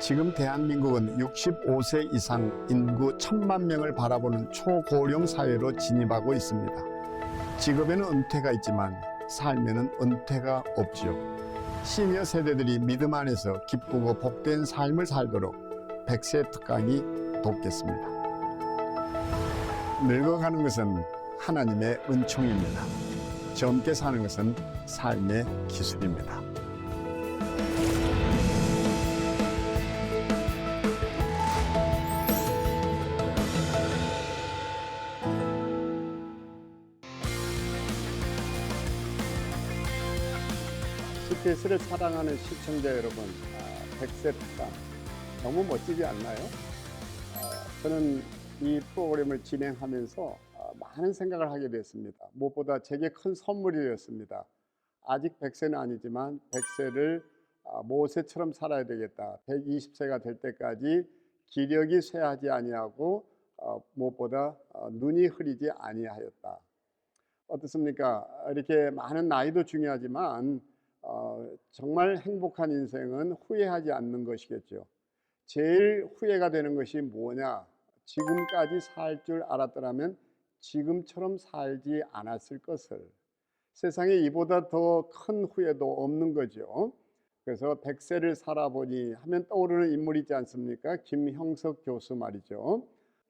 지금 대한민국은 65세 이상 인구 1,000만 명을 바라보는 초고령 사회로 진입하고 있습니다. 직업에는 은퇴가 있지만 삶에는 은퇴가 없지요. 시니어 세대들이 믿음 안에서 기쁘고 복된 삶을 살도록 100세 특강이 돕겠습니다. 늙어가는 것은 하나님의 은총입니다. 젊게 사는 것은 삶의 기술입니다. CPS를 사랑하는 시청자 여러분, 100세 특강 너무 멋지지 않나요? 저는 이 프로그램을 진행하면서 많은 생각을 하게 됐습니다. 무엇보다 제게 큰 선물이 되었습니다. 아직 100세는 아니지만 100세를 모세처럼 살아야 되겠다. 120세가 될 때까지 기력이 쇠하지 아니하고 무엇보다 눈이 흐리지 아니하였다. 어떻습니까? 이렇게 많은 나이도 중요하지만 정말 행복한 인생은 후회하지 않는 것이겠죠. 제일 후회가 되는 것이 뭐냐? 지금까지 살 줄 알았더라면 지금처럼 살지 않았을 것을. 세상에 이보다 더 큰 후회도 없는 거죠. 그래서 100세를 살아보니 하면 떠오르는 인물이 있지 않습니까? 김형석 교수 말이죠.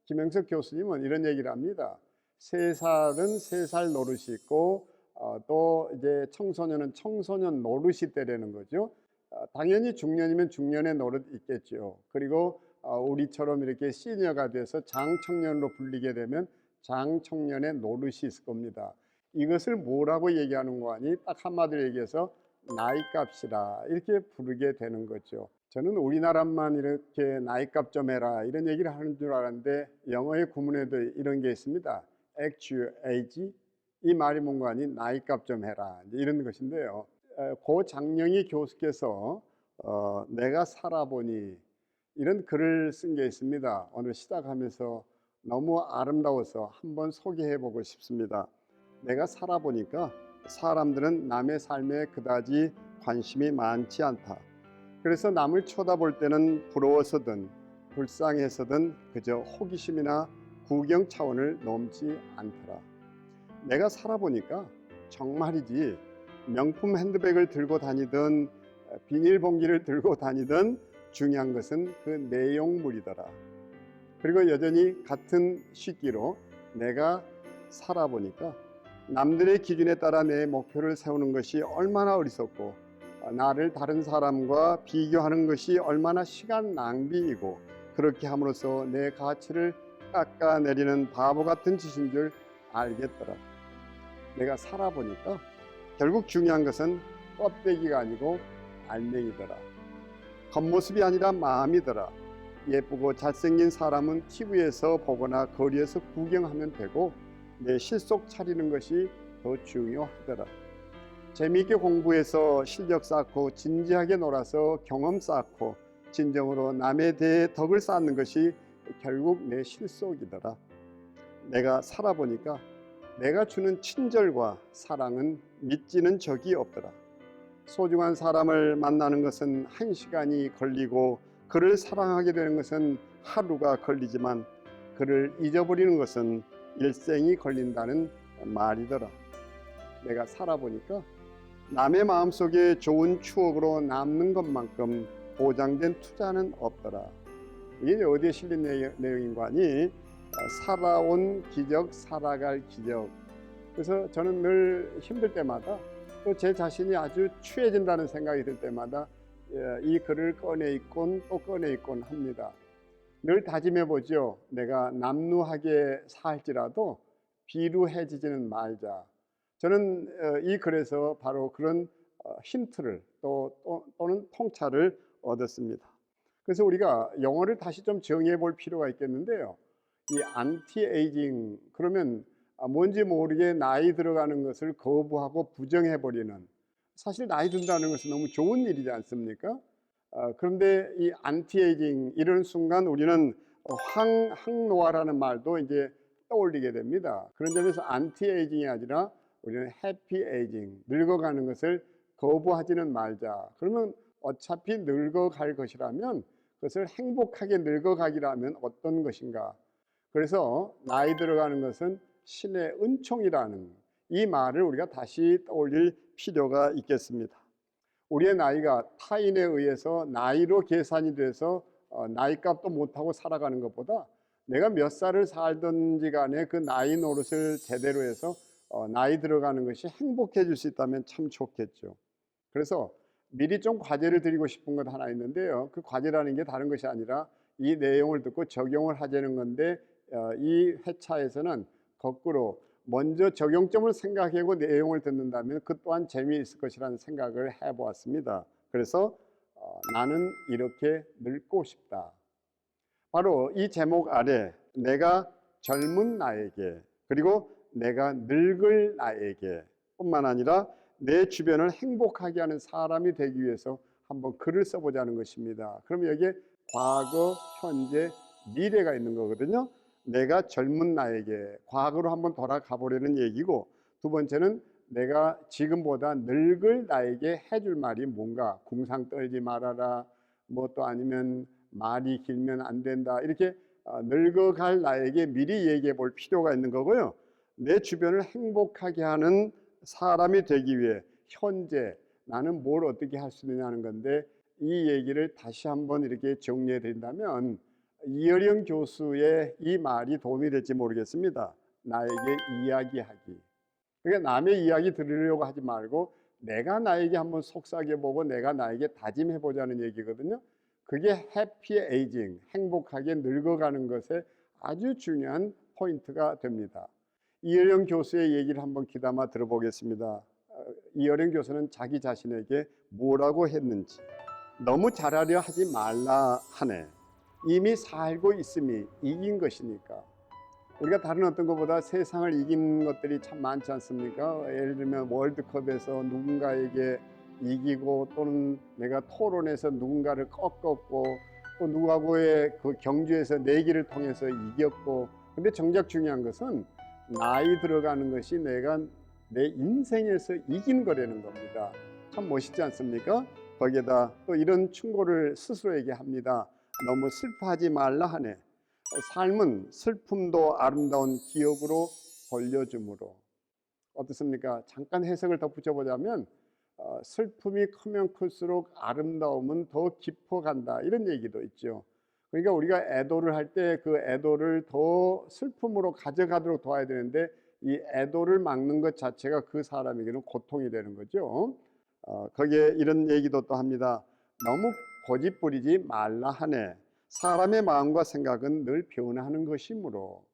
김형석 교수님은 이런 얘기를 합니다. 3살은 3살 노릇이 있고 또 이제 청소년은 청소년 노릇이 때라는 거죠. 당연히 중년이면 중년의 노릇 있겠죠. 그리고 우리처럼 이렇게 시니어가 돼서 장청년으로 불리게 되면 장청년의 노릇이 있을 겁니다. 이것을 뭐라고 얘기하는 거 아니? 딱 한마디로 얘기해서 나이값이라 이렇게 부르게 되는 거죠. 저는 우리나라만 이렇게 나이값 좀 해라 이런 얘기를 하는 줄 알았는데 영어의 구문에도 이런 게 있습니다. actual age, 이 말이 뭔가 아니 나이값 좀 해라 이런 것인데요. 고 장영희 교수께서 내가 살아보니 이런 글을 쓴 게 있습니다. 오늘 시작하면서 너무 아름다워서 한번 소개해 보고 싶습니다. 내가 살아보니까 사람들은 남의 삶에 그다지 관심이 많지 않다. 그래서 남을 쳐다볼 때는 부러워서든 불쌍해서든 그저 호기심이나 구경 차원을 넘지 않더라. 내가 살아보니까 정말이지 명품 핸드백을 들고 다니든 비닐봉지를 들고 다니든 중요한 것은 그 내용물이더라. 그리고 여전히 같은 시기로 내가 살아보니까 남들의 기준에 따라 내 목표를 세우는 것이 얼마나 어리석고 나를 다른 사람과 비교하는 것이 얼마나 시간 낭비이고 그렇게 함으로써 내 가치를 깎아내리는 바보 같은 짓인 줄 알겠더라. 내가 살아보니까 결국 중요한 것은 껍데기가 아니고 알맹이더라. 겉모습이 아니라 마음이더라. 예쁘고 잘생긴 사람은 TV에서 보거나 거리에서 구경하면 되고 내 실속 차리는 것이 더 중요하더라. 재미있게 공부해서 실력 쌓고 진지하게 놀아서 경험 쌓고 진정으로 남에 대해 덕을 쌓는 것이 결국 내 실속이더라. 내가 살아보니까 내가 주는 친절과 사랑은 믿지는 적이 없더라. 소중한 사람을 만나는 것은 1시간이 걸리고 그를 사랑하게 되는 것은 하루가 걸리지만 그를 잊어버리는 것은 일생이 걸린다는 말이더라. 내가 살아보니까 남의 마음속에 좋은 추억으로 남는 것만큼 보장된 투자는 없더라. 이게 어디에 실린 내용인가 하니 살아온 기적, 살아갈 기적. 그래서 저는 늘 힘들 때마다 또 제 자신이 아주 취해진다는 생각이 들 때마다 이 글을 꺼내 읽곤 또 꺼내 읽곤 합니다. 늘 다짐해 보죠. 내가 남루하게 살지라도 비루해지지는 말자. 저는 이 글에서 바로 그런 힌트를 또는 통찰을 얻었습니다. 그래서 우리가 영어를 다시 좀 정의해 볼 필요가 있겠는데요. 이 안티에이징 그러면 뭔지 모르게 나이 들어가는 것을 거부하고 부정해 버리는, 사실 나이 든다는 것은 너무 좋은 일이지 않습니까? 그런데 이 안티에이징 이런 순간 우리는 항노화라는 말도 이제 떠올리게 됩니다. 그런 점에서 안티에이징이 아니라 우리는 해피에이징, 늙어가는 것을 거부하지는 말자. 그러면 어차피 늙어갈 것이라면 그것을 행복하게 늙어가기라면 어떤 것인가. 그래서 나이 들어가는 것은 신의 은총이라는 이 말을 우리가 다시 떠올릴 필요가 있겠습니다. 우리의 나이가 타인에 의해서 나이로 계산이 돼서 나이값도 못하고 살아가는 것보다 내가 몇 살을 살든지 간에 그 나이 노릇을 제대로 해서 나이 들어가는 것이 행복해질 수 있다면 참 좋겠죠. 그래서 미리 좀 과제를 드리고 싶은 것 하나 있는데요. 그 과제라는 게 다른 것이 아니라 이 내용을 듣고 적용을 하자는 건데, 이 회차에서는 거꾸로 먼저 적용점을 생각하고 내용을 듣는다면 그 또한 재미있을 것이라는 생각을 해보았습니다. 그래서 나는 이렇게 늙고 싶다. 바로 이 제목 아래 내가 젊은 나에게, 그리고 내가 늙을 나에게 뿐만 아니라 내 주변을 행복하게 하는 사람이 되기 위해서 한번 글을 써보자는 것입니다. 그럼 여기에 과거, 현재, 미래가 있는 거거든요. 내가 젊은 나에게, 과거로 한번 돌아가 보려는 얘기고, 두 번째는 내가 지금보다 늙을 나에게 해줄 말이 뭔가. 궁상 떨지 말아라, 뭐 또 아니면 말이 길면 안 된다, 이렇게 늙어갈 나에게 미리 얘기해 볼 필요가 있는 거고요. 내 주변을 행복하게 하는 사람이 되기 위해 현재 나는 뭘 어떻게 할 수 있느냐는 건데, 이 얘기를 다시 한번 이렇게 정리해 드린다면 이어령 교수의 이 말이 도움이 될지 모르겠습니다. 나에게 이야기하기. 그러니까 남의 이야기 들으려고 하지 말고 내가 나에게 한번 속삭여보고 내가 나에게 다짐해보자는 얘기거든요. 그게 해피 에이징, 행복하게 늙어가는 것에 아주 중요한 포인트가 됩니다. 이어령 교수의 얘기를 한번 귀담아 들어보겠습니다. 이어령 교수는 자기 자신에게 뭐라고 했는지. 너무 잘하려 하지 말라 하네. 이미 살고 있음이 이긴 것이니까. 우리가 다른 어떤 것보다 세상을 이긴 것들이 참 많지 않습니까? 예를 들면 월드컵에서 누군가에게 이기고, 또는 내가 토론에서 누군가를 꺾었고, 또 누구하고의 그 경주에서 내기를 통해서 이겼고. 근데 정작 중요한 것은 나이 들어가는 것이 내가 내 인생에서 이긴 거라는 겁니다. 참 멋있지 않습니까? 거기에다 또 이런 충고를 스스로에게 합니다. 너무 슬퍼하지 말라 하네. 삶은 슬픔도 아름다운 기억으로 돌려주므로. 어떻습니까? 잠깐 해석을 덧붙여보자면 슬픔이 크면 클수록 아름다움은 더 깊어간다, 이런 얘기도 있죠. 그러니까 우리가 애도를 할 때 그 애도를 더 슬픔으로 가져가도록 도와야 되는데, 이 애도를 막는 것 자체가 그 사람에게는 고통이 되는 거죠. 거기에 이런 얘기도 또 합니다. 너무 고집 부리지 말라 하네. 사람의 마음과 생각은 늘 변하는 것이므로.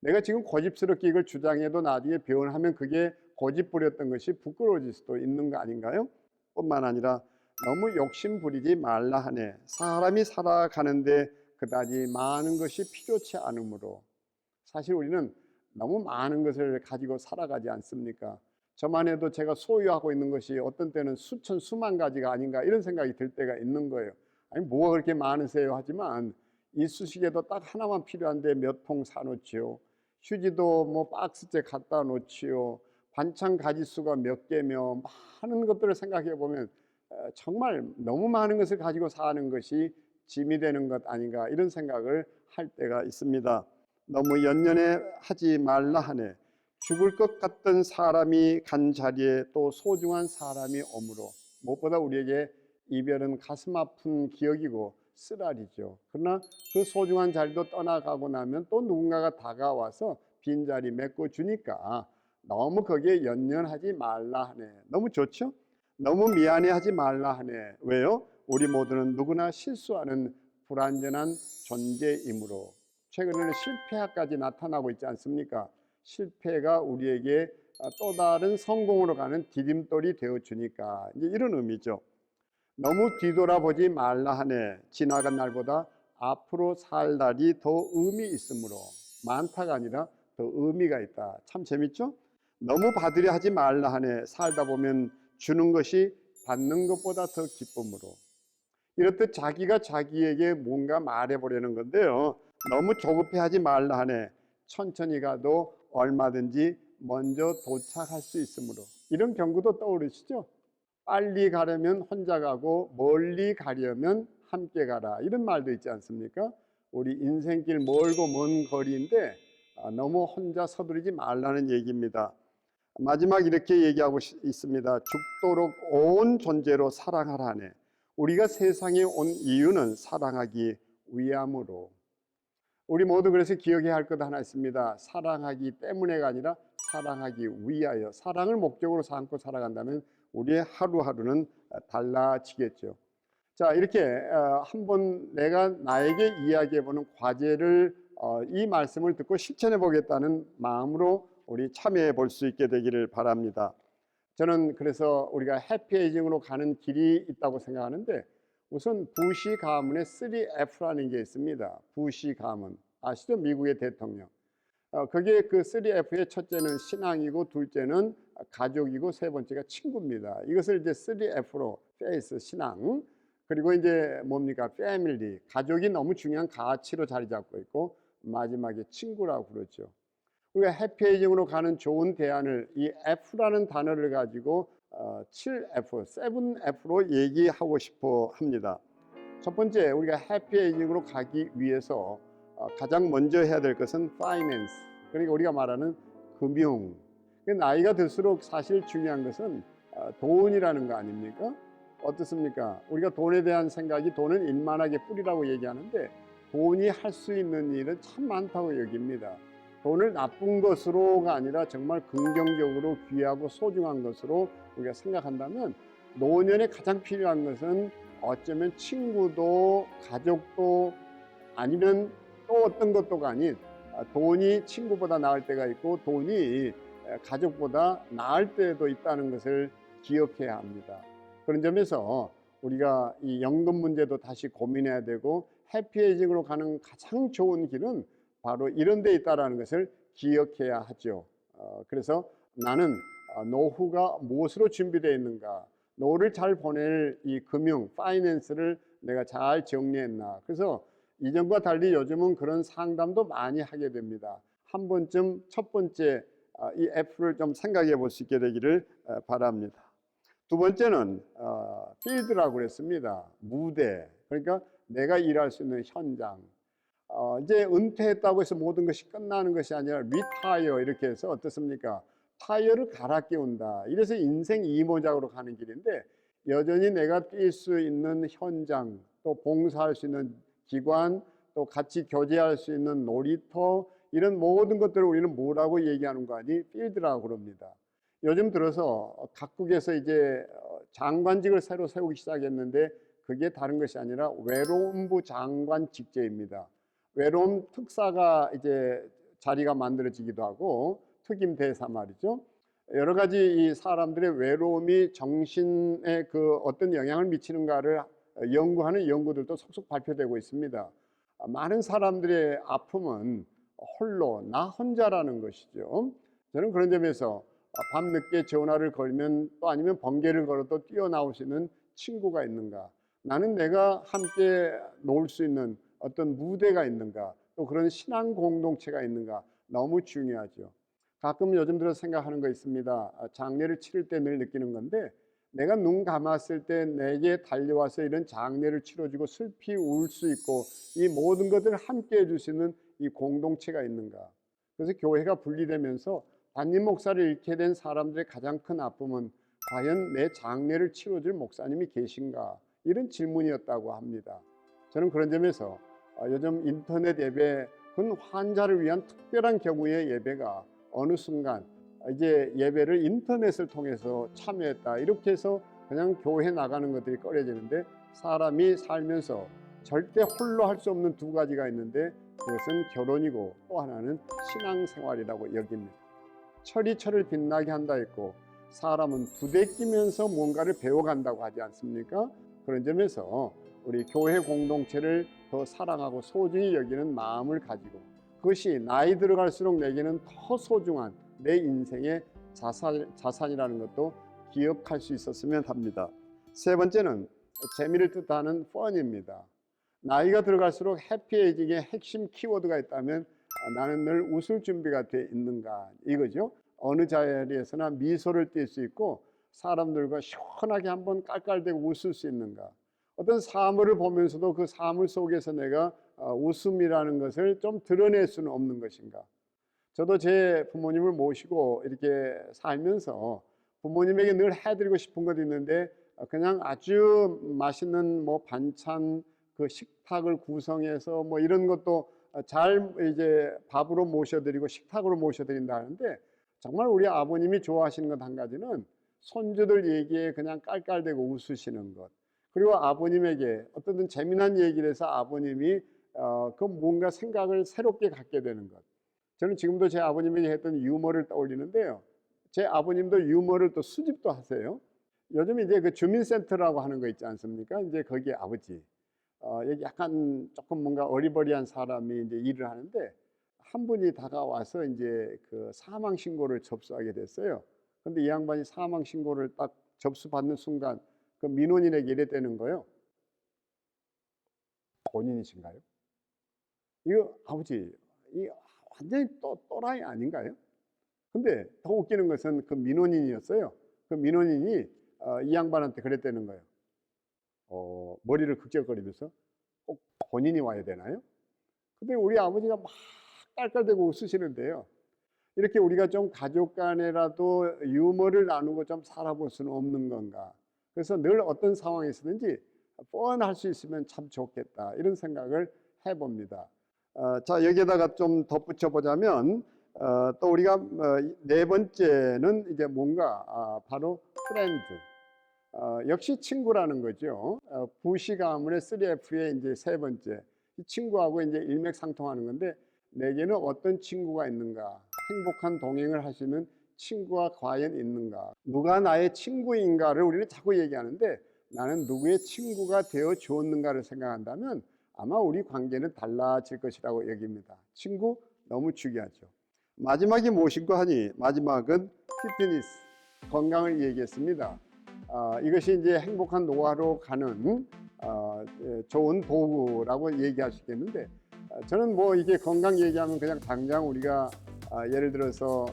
내가 지금 고집스럽게 이걸 주장해도 나중에 변하면 그게 고집 부렸던 것이 부끄러워질 수도 있는 거 아닌가요? 뿐만 아니라 너무 욕심 부리지 말라 하네. 사람이 살아가는데 그다지 많은 것이 필요치 않으므로. 사실 우리는 너무 많은 것을 가지고 살아가지 않습니까? 저만 해도 제가 소유하고 있는 것이 어떤 때는 수천 수만 가지가 아닌가, 이런 생각이 들 때가 있는 거예요. 아니 뭐가 그렇게 많으세요 하지만 이쑤시개도 딱 하나만 필요한데 몇 통 사놓지요. 휴지도 뭐 박스째 갖다 놓지요. 반찬 가지수가 몇 개며, 많은 것들을 생각해 보면 정말 너무 많은 것을 가지고 사는 것이 짐이 되는 것 아닌가, 이런 생각을 할 때가 있습니다. 너무 연연해 하지 말라 하네. 죽을 것 같던 사람이 간 자리에 또 소중한 사람이 오므로. 무엇보다 우리에게 이별은 가슴 아픈 기억이고 쓰라리죠. 그러나 그 소중한 자리도 떠나가고 나면 또 누군가가 다가와서 빈자리 메꿔주니까 너무 거기에 연연하지 말라 하네. 너무 좋죠? 너무 미안해하지 말라 하네. 왜요? 우리 모두는 누구나 실수하는 불완전한 존재이므로. 최근에는 실패까지 나타나고 있지 않습니까? 실패가 우리에게 또 다른 성공으로 가는 디딤돌이 되어주니까, 이제 이런 의미죠. 너무 뒤돌아보지 말라 하네. 지나간 날보다 앞으로 살 날이 더 의미 있으므로. 많다가 아니라 더 의미가 있다. 참 재밌죠? 너무 받으려 하지 말라 하네. 살다 보면 주는 것이 받는 것보다 더 기쁨으로. 이렇듯 자기가 자기에게 뭔가 말해보려는 건데요. 너무 조급해하지 말라 하네. 천천히 가도 얼마든지 먼저 도착할 수 있으므로. 이런 경구도 떠오르시죠? 빨리 가려면 혼자 가고 멀리 가려면 함께 가라, 이런 말도 있지 않습니까? 우리 인생길 멀고 먼 거리인데 너무 혼자 서두르지 말라는 얘기입니다. 마지막 이렇게 얘기하고 있습니다. 죽도록 온 존재로 사랑하라네. 우리가 세상에 온 이유는 사랑하기 위함으로. 우리 모두 그래서 기억해야 할 것 하나 있습니다. 사랑하기 때문에가 아니라 사랑하기 위하여. 사랑을 목적으로 삼고 살아간다면 우리의 하루하루는 달라지겠죠. 자, 이렇게 한번 내가 나에게 이야기해보는 과제를 이 말씀을 듣고 실천해 보겠다는 마음으로 우리 참여해 볼 수 있게 되기를 바랍니다. 저는 그래서 우리가 해피에이징으로 가는 길이 있다고 생각하는데, 우선 부시 가문의 3F라는 게 있습니다. 부시 가문 아시죠? 미국의 대통령. 그게 그 3F의 첫째는 신앙이고, 둘째는 가족이고, 세 번째가 친구입니다. 이것을 이제 3F로 페이스, 신앙, 그리고 이제 뭡니까? 패밀리, 가족이 너무 중요한 가치로 자리 잡고 있고, 마지막에 친구라고 그러죠. 우리가 해피에이징으로 가는 좋은 대안을 이 F라는 단어를 가지고 7F, 7F로 얘기하고 싶어 합니다. 첫 번째, 우리가 해피에이징으로 가기 위해서 가장 먼저 해야 될 것은 파이낸스, 그러니까 우리가 말하는 금융. 나이가 들수록 사실 중요한 것은 돈이라는 거 아닙니까? 어떻습니까? 우리가 돈에 대한 생각이 돈은 일만하게 뿌리라고 얘기하는데, 돈이 할 수 있는 일은 참 많다고 여깁니다. 돈을 나쁜 것으로가 아니라 정말 긍정적으로 귀하고 소중한 것으로 우리가 생각한다면, 노년에 가장 필요한 것은 어쩌면 친구도 가족도 아니면 또 어떤 것도가 아닌, 돈이 친구보다 나을 때가 있고 돈이 가족보다 나을 때도 있다는 것을 기억해야 합니다. 그런 점에서 우리가 이 연금 문제도 다시 고민해야 되고, 해피에이징으로 가는 가장 좋은 길은 바로 이런 데 있다는 것을 기억해야 하죠. 그래서 나는 노후가 무엇으로 준비되어 있는가, 노후를 잘 보낼 이 금융, 파이낸스를 내가 잘 정리했나. 그래서 이전과 달리 요즘은 그런 상담도 많이 하게 됩니다. 한 번쯤 첫 번째 이 F를 좀 생각해 볼 수 있게 되기를 바랍니다. 두 번째는 필드라고 그랬습니다. 무대, 그러니까 내가 일할 수 있는 현장. 이제 은퇴했다고 해서 모든 것이 끝나는 것이 아니라 리타이어, 이렇게 해서 어떻습니까? 타이어를 갈아 끼운다. 이래서 인생 이모작으로 가는 길인데, 여전히 내가 뛸 수 있는 현장, 또 봉사할 수 있는 기관, 또 같이 교제할 수 있는 놀이터, 이런 모든 것들을 우리는 뭐라고 얘기하는 거 아니? 필드라고 그럽니다. 요즘 들어서 각국에서 이제 장관직을 새로 세우기 시작했는데, 그게 다른 것이 아니라 외로움부 장관 직제입니다. 외로움 특사가 이제 자리가 만들어지기도 하고, 특임 대사 말이죠. 여러 가지 이 사람들의 외로움이 정신에 그 어떤 영향을 미치는가를 연구하는 연구들도 속속 발표되고 있습니다. 많은 사람들의 아픔은 홀로, 나 혼자라는 것이죠. 저는 그런 점에서 밤늦게 전화를 걸면, 또 아니면 번개를 걸어도 뛰어나올 수 있는 친구가 있는가, 나는 내가 함께 놀 수 있는 어떤 무대가 있는가, 또 그런 신앙 공동체가 있는가, 너무 중요하죠. 가끔 요즘 들어 생각하는 거 있습니다. 장례를 치를 때 늘 느끼는 건데, 내가 눈 감았을 때 내게 달려와서 이런 장례를 치러주고 슬피 울 수 있고, 이 모든 것들을 함께 해줄 수 있는 이 공동체가 있는가. 그래서 교회가 분리되면서 담임 목사를 잃게 된 사람들의 가장 큰 아픔은 과연 내 장례를 치러줄 목사님이 계신가, 이런 질문이었다고 합니다. 저는 그런 점에서 요즘 인터넷 예배, 그건 환자를 위한 특별한 경우의 예배가 어느 순간 이제 예배를 인터넷을 통해서 참여했다, 이렇게 해서 그냥 교회 나가는 것들이 꺼려지는데, 사람이 살면서 절대 홀로 할 수 없는 두 가지가 있는데, 그것은 결혼이고 또 하나는 신앙생활이라고 여깁니다. 철이 철을 빛나게 한다 했고, 사람은 부대끼면서 뭔가를 배워간다고 하지 않습니까? 그런 점에서 우리 교회 공동체를 더 사랑하고 소중히 여기는 마음을 가지고, 그것이 나이 들어갈수록 내게는 더 소중한 내 인생의 자산이라는 것도 기억할 수 있었으면 합니다. 세 번째는 재미를 뜻하는 펀입니다. 나이가 들어갈수록 해피에이징의 핵심 키워드가 있다면 나는 늘 웃을 준비가 돼 있는가, 이거죠. 어느 자리에서나 미소를 띌 수 있고, 사람들과 시원하게 한번 깔깔대고 웃을 수 있는가. 어떤 사물을 보면서도 그 사물 속에서 내가 웃음이라는 것을 좀 드러낼 수는 없는 것인가. 저도 제 부모님을 모시고 이렇게 살면서 부모님에게 늘 해드리고 싶은 것도 있는데 그냥 아주 맛있는 뭐 반찬 그 식탁을 구성해서 뭐 이런 것도 잘 이제 밥으로 모셔드리고 식탁으로 모셔드린다 하는데, 정말 우리 아버님이 좋아하시는 것 한 가지는 손주들 얘기에 그냥 깔깔대고 웃으시는 것. 그리고 아버님에게 어떤 재미난 얘기를 해서 아버님이 그 뭔가 생각을 새롭게 갖게 되는 것. 저는 지금도 제 아버님에게 했던 유머를 떠올리는데요. 제 아버님도 유머를 또 수집도 하세요. 요즘 이제 그 주민센터라고 하는 거 있지 않습니까? 이제 거기에 아버지, 여기 약간 조금 뭔가 어리버리한 사람이 이제 일을 하는데, 한 분이 다가와서 이제 그 사망 신고를 접수하게 됐어요. 근데 이 양반이 사망 신고를 딱 접수받는 순간 그 민원인에게 이랬다는 거예요. 본인이신가요? 이거 아버지, 이 완전히 또라이 아닌가요? 근데 더 웃기는 것은 그 민원인이었어요. 그 민원인이 이 양반한테 그랬다는 거예요. 머리를 극적거리면서 꼭 본인이 와야 되나요? 근데 우리 아버지가 막 깔깔대고 웃으시는데요. 이렇게 우리가 좀 가족 간에라도 유머를 나누고 좀 살아볼 수는 없는 건가. 그래서 늘 어떤 상황에서든지 뻔할 수 있으면 참 좋겠다, 이런 생각을 해봅니다. 자, 여기에다가 좀 덧붙여 보자면 또 우리가 네 번째는 이제 뭔가 바로 프렌드, 역시 친구라는 거죠. 부시 가문의 3F의 이제 세 번째, 이 친구하고 이제 일맥상통하는 건데, 내게는 어떤 친구가 있는가, 행복한 동행을 하시는 친구가 과연 있는가, 누가 나의 친구인가를 우리는 자꾸 얘기하는데, 나는 누구의 친구가 되어 주었는가를 생각한다면 아마 우리 관계는 달라질 것이라고 여깁니다. 친구 너무 중요하죠. 마지막이 무엇인가 하니, 마지막은 피트니스, 건강을 얘기했습니다. 이것이 이제 행복한 노화로 가는 좋은 도구라고 얘기할 수 있겠는데, 저는 뭐 이게 건강 얘기하면 그냥 당장 우리가 예를 들어서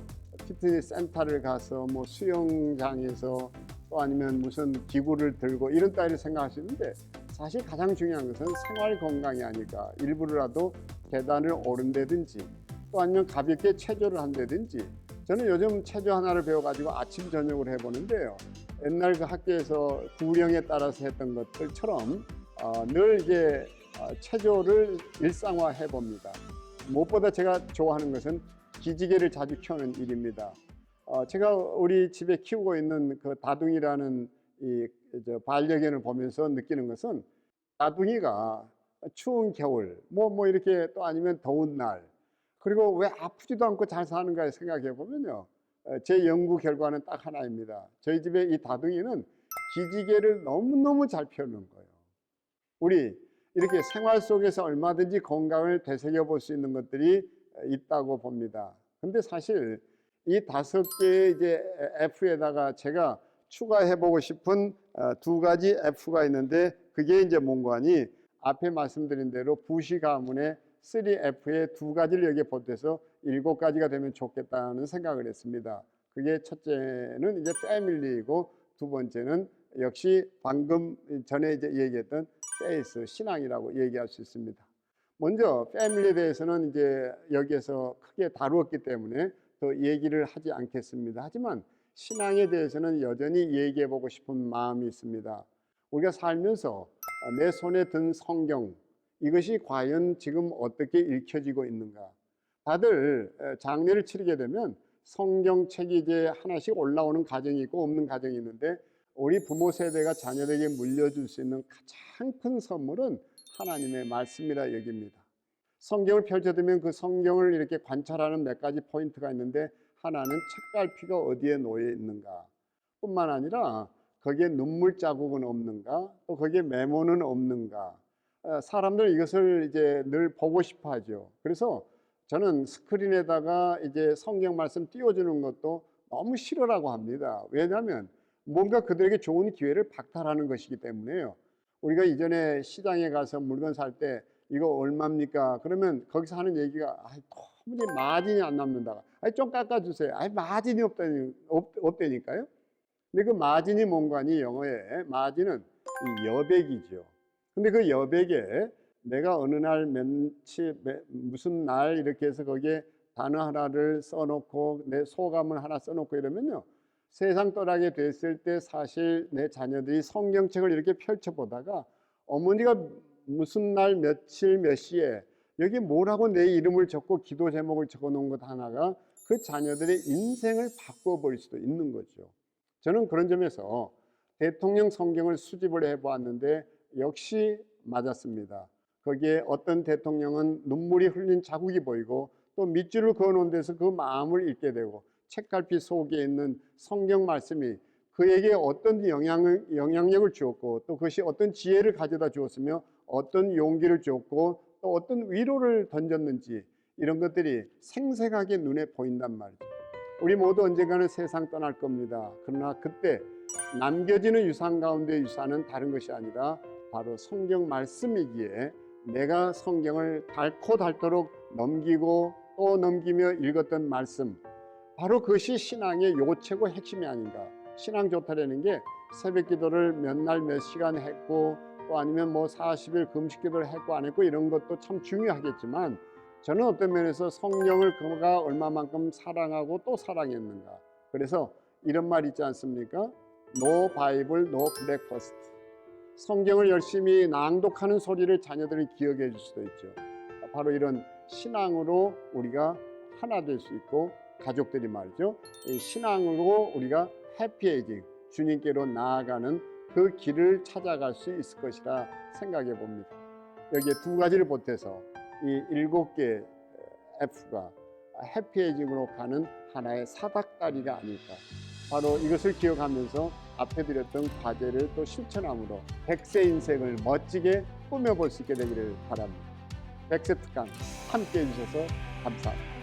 피트니스 센터를 가서 뭐 수영장에서 또 아니면 무슨 기구를 들고 이런 따위를 생각하시는데, 사실 가장 중요한 것은 생활 건강이 아닐까. 일부러라도 계단을 오른다든지 또 아니면 가볍게 체조를 한다든지. 저는 요즘 체조 하나를 배워가지고 아침 저녁으로 해보는데요, 옛날 그 학교에서 구령에 따라서 했던 것들처럼 늘 이제 체조를 일상화해 봅니다. 무엇보다 제가 좋아하는 것은 기지개를 자주 켜는 일입니다. 제가 우리 집에 키우고 있는 그 다둥이라는 이 반려견을 보면서 느끼는 것은, 다둥이가 추운 겨울 뭐 이렇게 또 아니면 더운 날, 그리고 왜 아프지도 않고 잘 사는가 생각해 보면요, 제 연구 결과는 딱 하나입니다. 저희 집에 이 다둥이는 기지개를 너무너무 잘 펴는 거예요. 우리 이렇게 생활 속에서 얼마든지 건강을 되새겨 볼 수 있는 것들이 있다고 봅니다. 근데 사실 이 5개의 이제 F에다가 제가 추가해 보고 싶은 2가지 F가 있는데, 그게 이제 뭔가 하니, 앞에 말씀드린 대로 부시 가문의 3F의 2가지를 여기에 보태서 7가지가 되면 좋겠다는 생각을 했습니다. 그게 첫째는 이제 패밀리이고, 두 번째는 역시 방금 전에 이제 얘기했던 페이스, 신앙이라고 얘기할 수 있습니다. 먼저 패밀리에 대해서는 이제 여기에서 크게 다루었기 때문에 더 얘기를 하지 않겠습니다. 하지만 신앙에 대해서는 여전히 얘기해 보고 싶은 마음이 있습니다. 우리가 살면서 내 손에 든 성경, 이것이 과연 지금 어떻게 읽혀지고 있는가. 다들 장례를 치르게 되면 성경책이 이제 하나씩 올라오는 가정이 있고 없는 가정이 있는데, 우리 부모 세대가 자녀에게 물려줄 수 있는 가장 큰 선물은 하나님의 말씀이라 여깁니다. 성경을 펼쳐두면 그 성경을 이렇게 관찰하는 몇 가지 포인트가 있는데, 하나는 책갈피가 어디에 놓여 있는가 뿐만 아니라 거기에 눈물 자국은 없는가, 또 거기에 메모는 없는가. 사람들은 이것을 이제 늘 보고 싶어 하죠. 그래서 저는 스크린에다가 이제 성경 말씀 띄워주는 것도 너무 싫어라고 합니다. 왜냐하면 뭔가 그들에게 좋은 기회를 박탈하는 것이기 때문에요. 우리가 이전에 시장에 가서 물건 살 때 이거 얼마입니까? 그러면 거기서 하는 얘기가 도무지 마진이 안 남는다. 좀 깎아주세요. 마진이 없다니까요. 근데 그 마진이 뭔가니, 영어에 마진은 이 여백이죠. 근데 그 여백에 내가 어느 날 무슨 날 이렇게 해서 거기에 단어 하나를 써놓고 내 소감을 하나 써놓고 이러면요, 세상 떠나게 됐을 때 사실 내 자녀들이 성경책을 이렇게 펼쳐보다가 어머니가 무슨 날 며칠 몇 시에 여기 뭐라고 내 이름을 적고 기도 제목을 적어놓은 것 하나가 그 자녀들의 인생을 바꿔버릴 수도 있는 거죠. 저는 그런 점에서 대통령 성경을 수집을 해보았는데 역시 맞았습니다. 거기에 어떤 대통령은 눈물이 흘린 자국이 보이고 또 밑줄을 그어놓은 데서 그 마음을 읽게 되고, 책갈피 속에 있는 성경 말씀이 그에게 어떤 영향력을 주었고 또 그것이 어떤 지혜를 가져다 주었으며 어떤 용기를 주었고 또 어떤 위로를 던졌는지, 이런 것들이 생생하게 눈에 보인단 말이죠. 우리 모두 언젠가는 세상 떠날 겁니다. 그러나 그때 남겨지는 유산 가운데 유산은 다른 것이 아니라 바로 성경 말씀이기에 내가 성경을 닳고 닳도록 넘기고 또 넘기며 읽었던 말씀, 바로 그것이 신앙의 요체고 핵심이 아닌가. 신앙 좋다라는 게 새벽 기도를 몇 날 몇 시간 했고 또 아니면 뭐 40일 금식 기도를 했고 안 했고 이런 것도 참 중요하겠지만, 저는 어떤 면에서 성경을 그가 얼마만큼 사랑하고 또 사랑했는가. 그래서 이런 말 있지 않습니까? No Bible, no breakfast. 성경을 열심히 낭독하는 소리를 자녀들이 기억해 줄 수도 있죠. 바로 이런 신앙으로 우리가 하나 될 수 있고, 가족들이 말이죠, 이 신앙으로 우리가 해피에이징, 주님께로 나아가는 그 길을 찾아갈 수 있을 것이라 생각해 봅니다. 여기에 두 가지를 보태서 이 7개 F가 해피에이징으로 가는 하나의 사닥다리가 아닐까. 바로 이것을 기억하면서 앞에 드렸던 과제를 또 실천함으로 100세 인생을 멋지게 꾸며볼 수 있게 되기를 바랍니다. 100세 특강 함께해 주셔서 감사합니다.